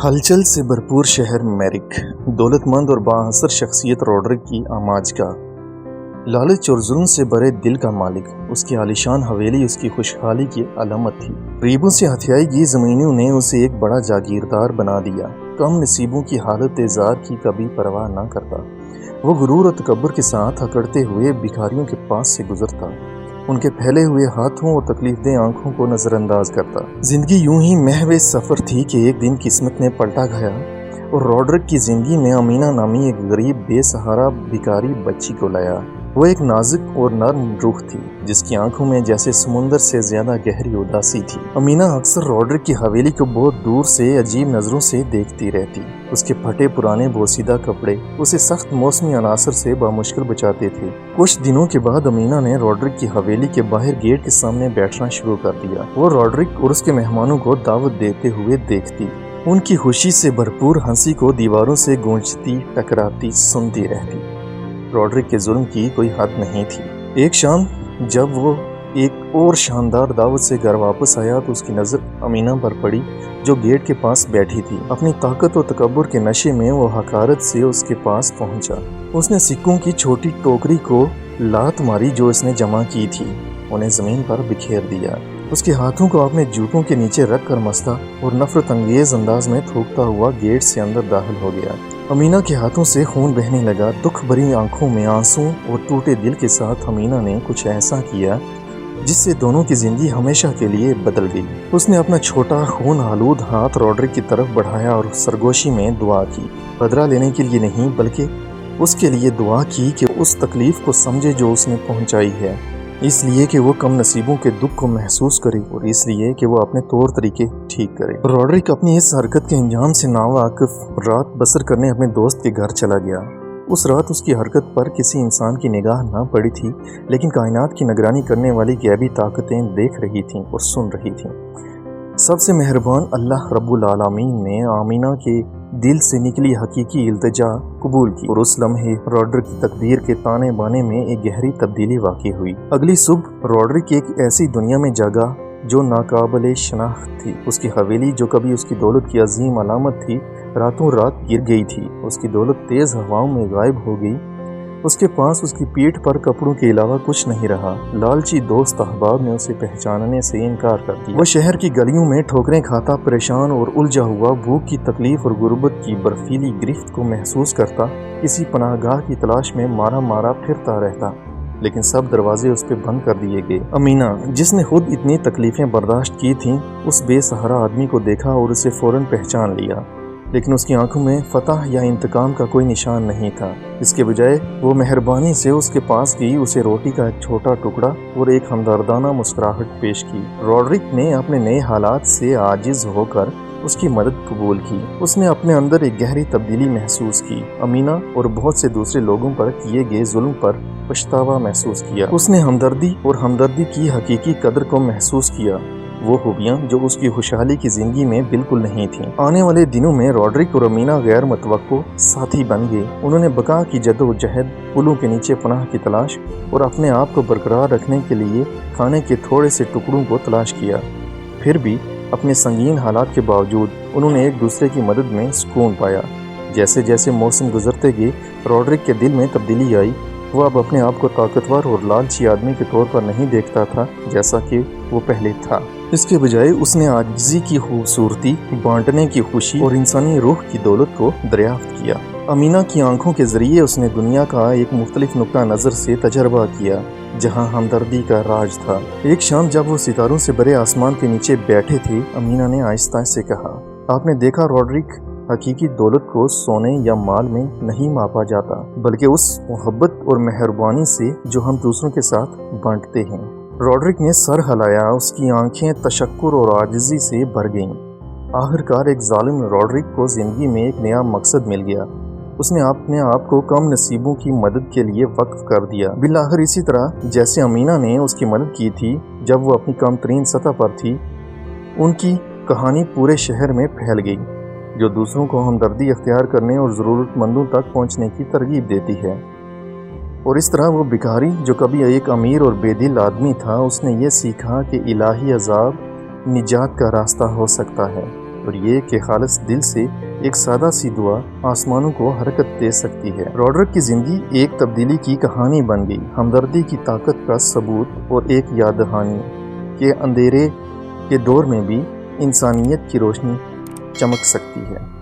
हलचल से भरपूर शहर मेरिक, दौलतमंद और बाअसर शख्सियत रॉड्रिक की आमाज का, लालच और जुल्म से भरे दिल का मालिक। उसकी आलीशान हवेली उसकी खुशहाली की अलामत थी। गरीबों से हथियाई गई ज़मीनों ने उसे एक बड़ा जागीरदार बना दिया। कम नसीबों की हालत जार की कभी परवाह न करता, वो गुरूर और तकब्बुर के साथ अकड़ते हुए भिखारियों के पास से गुजरता, उनके फैले हुए हाथों और तकलीफदेह आंखों को नज़रअंदाज करता। जिंदगी यूं ही महवे सफ़र थी कि एक दिन किस्मत ने पलटा गया और रॉड्रिक की जिंदगी में अमीना नामी एक गरीब बेसहारा भिखारी बच्ची को लाया। वो एक नाजुक और नर्म रूह थी जिसकी आंखों में जैसे समुंदर से ज्यादा गहरी उदासी थी। अमीना अक्सर रॉड्रिक की हवेली को बहुत दूर से अजीब नजरों से देखती रहती। उसके फटे पुराने बोसीदा कपड़े उसे सख्त मौसमी अनासर से बामुश्किल बचाते थे। कुछ दिनों के बाद अमीना ने रॉड्रिक की हवेली के बाहर गेट के सामने बैठना शुरू कर दिया। वो रॉड्रिक और उसके मेहमानों को दावत देते हुए देखती, उनकी खुशी से भरपूर हंसी को दीवारों से गूंजती टकराती सुनती रहती। रॉड्रिक के जुल्म की कोई हद नहीं थी। एक शाम जब वो एक और शानदार दावत से घर वापस आया तो उसकी नज़र अमीना पर पड़ी जो गेट के पास बैठी थी। अपनी ताकत और तकब्बुर के नशे में वो हकारत से उसके पास पहुंचा। उसने सिक्कों की छोटी टोकरी को लात मारी जो उसने जमा की थी, उन्हें ज़मीन पर बिखेर दिया। उसके हाथों को अपने जूतों के नीचे रख कर मस्ता और नफरत अंगेज अंदाज में थूकता हुआ गेट से अंदर दाखिल हो गया। अमीना के हाथों से खून बहने लगा। दुख भरी आंखों में आंसू और टूटे दिल के साथ अमीना ने कुछ ऐसा किया जिससे दोनों की जिंदगी हमेशा के लिए बदल गई। उसने अपना छोटा खून आलूद हाथ रॉड्रिक की तरफ बढ़ाया और सरगोशी में दुआ की। बदला लेने के लिए नहीं बल्कि उसके लिए दुआ की कि उस तकलीफ को समझे जो उसने पहुंचाई है, इसलिए कि वो कम नसीबों के दुख को महसूस करे और इसलिए कि वो अपने तौर तरीके ठीक करे। रॉड्रिक अपनी इस हरकत के अंजाम से नावाकिफ रात बसर करने अपने दोस्त के घर चला गया। उस रात उसकी हरकत पर किसी इंसान की निगाह ना पड़ी थी, लेकिन कायनात की निगरानी करने वाली गैबी ताकतें देख रही थीं और सुन रही थीं। सबसे मेहरबान अल्लाह रब्बुल आलमीन ने आमीना के दिल से निकली हकीकी इल्तिजा कबूल की और उस लम्हे रॉड्रिक की तकदीर के ताने बाने में एक गहरी तब्दीली वाक़ई हुई। अगली सुबह रॉड्रिक एक ऐसी दुनिया में जागा जो नाकाबिले शनाख्त थी। उसकी हवेली जो कभी उसकी दौलत की अजीम अलामत थी, रातों रात गिर गई थी। उसकी दौलत तेज़ हवाओं में गायब हो गई। उसके पास उसकी पीठ पर कपड़ों के अलावा कुछ नहीं रहा। लालची दोस्त अहबाब ने उसे पहचानने से इनकार कर दिया। वह शहर की गलियों में ठोकरें खाता, परेशान और उलझा हुआ, भूख की तकलीफ और गुर्बत की बर्फीली गिरफ्त को महसूस करता, किसी पनाहगाह की तलाश में मारा मारा फिरता रहता, लेकिन सब दरवाजे उस पर बंद कर दिए गए। अमीना, जिसने खुद इतनी तकलीफें बर्दाश्त की थीं, उस बेसहारा आदमी को देखा और उसे फौरन पहचान लिया, लेकिन उसकी आंखों में फतह या इंतकाम का कोई निशान नहीं था। इसके बजाय वो मेहरबानी से उसके पास गई, उसे रोटी का एक छोटा टुकड़ा और एक हमदर्दाना मुस्कुराहट पेश की। रॉड्रिक ने अपने नए हालात से आजिज होकर उसकी मदद कबूल की। उसने अपने अंदर एक गहरी तब्दीली महसूस की। अमीना और बहुत से दूसरे लोगों पर किए गए जुल्म पर पछतावा महसूस किया। उसने हमदर्दी और हमदर्दी की हकीकी कदर को महसूस किया, वो खूबियाँ जो उसकी खुशहाली की जिंदगी में बिल्कुल नहीं थीं। आने वाले दिनों में रॉड्रिक और अमीना गैर मुतवक्को साथी बन गए। उन्होंने बका की जद्दोजहद, पुलों के नीचे पनाह की तलाश और अपने आप को बरकरार रखने के लिए खाने के थोड़े से टुकड़ों को तलाश किया। फिर भी अपने संगीन हालात के बावजूद उन्होंने एक दूसरे की मदद में सुकून पाया। जैसे जैसे मौसम गुजरते गए, रॉड्रिक के दिल में तब्दीली आई। वो अब अपने आप को ताकतवर और लालची आदमी के तौर पर नहीं देखता था जैसा कि वो पहले था। इसके बजाय उसने आजिज़ी की खूबसूरती, बांटने की खुशी और इंसानी रूह की दौलत को दरियाफ्त किया। अमीना की आंखों के जरिए उसने दुनिया का एक मुख्तलिफ नुक्ता नज़र से तजर्बा किया जहां हमदर्दी का राज था। एक शाम जब वो सितारों से भरे आसमान के नीचे बैठे थे, अमीना ने आहिस्ता से कहा, आपने देखा रॉड्रिक, हकीकी दौलत को सोने या माल में नहीं मापा जाता, बल्कि उस मोहब्बत और मेहरबानी से जो हम दूसरों के साथ बांटते हैं। रॉड्रिक ने सर हिलाया, उसकी आंखें तशक्कुर और आजिज़ी से भर गईं। आखिरकार एक जालिम रॉड्रिक को जिंदगी में एक नया मकसद मिल गया। उसने अपने आप को कम नसीबों की मदद के लिए वक्फ कर दिया। बिलाखिर इसी तरह जैसे अमीना ने उसकी मदद की थी जब वो अपनी कम तरीन सतह पर थी, उनकी कहानी पूरे शहर में फैल गई, जो दूसरों को हमदर्दी अख्तियार करने और ज़रूरतमंदों तक पहुंचने की तरगीब देती है। और इस तरह वो भिखारी जो कभी एक अमीर और बेदिल आदमी था, उसने ये सीखा कि इलाही अज़ाब निजात का रास्ता हो सकता है। اور یہ کہ خالص دل سے ایک سادہ سی دعا آسمانوں کو حرکت دے سکتی ہے۔ روڈرک کی زندگی ایک تبدیلی کی کہانی بن گئی، ہمدردی کی طاقت کا ثبوت اور ایک یاد دہانی کہ اندھیرے کے دور میں بھی انسانیت کی روشنی چمک سکتی ہے۔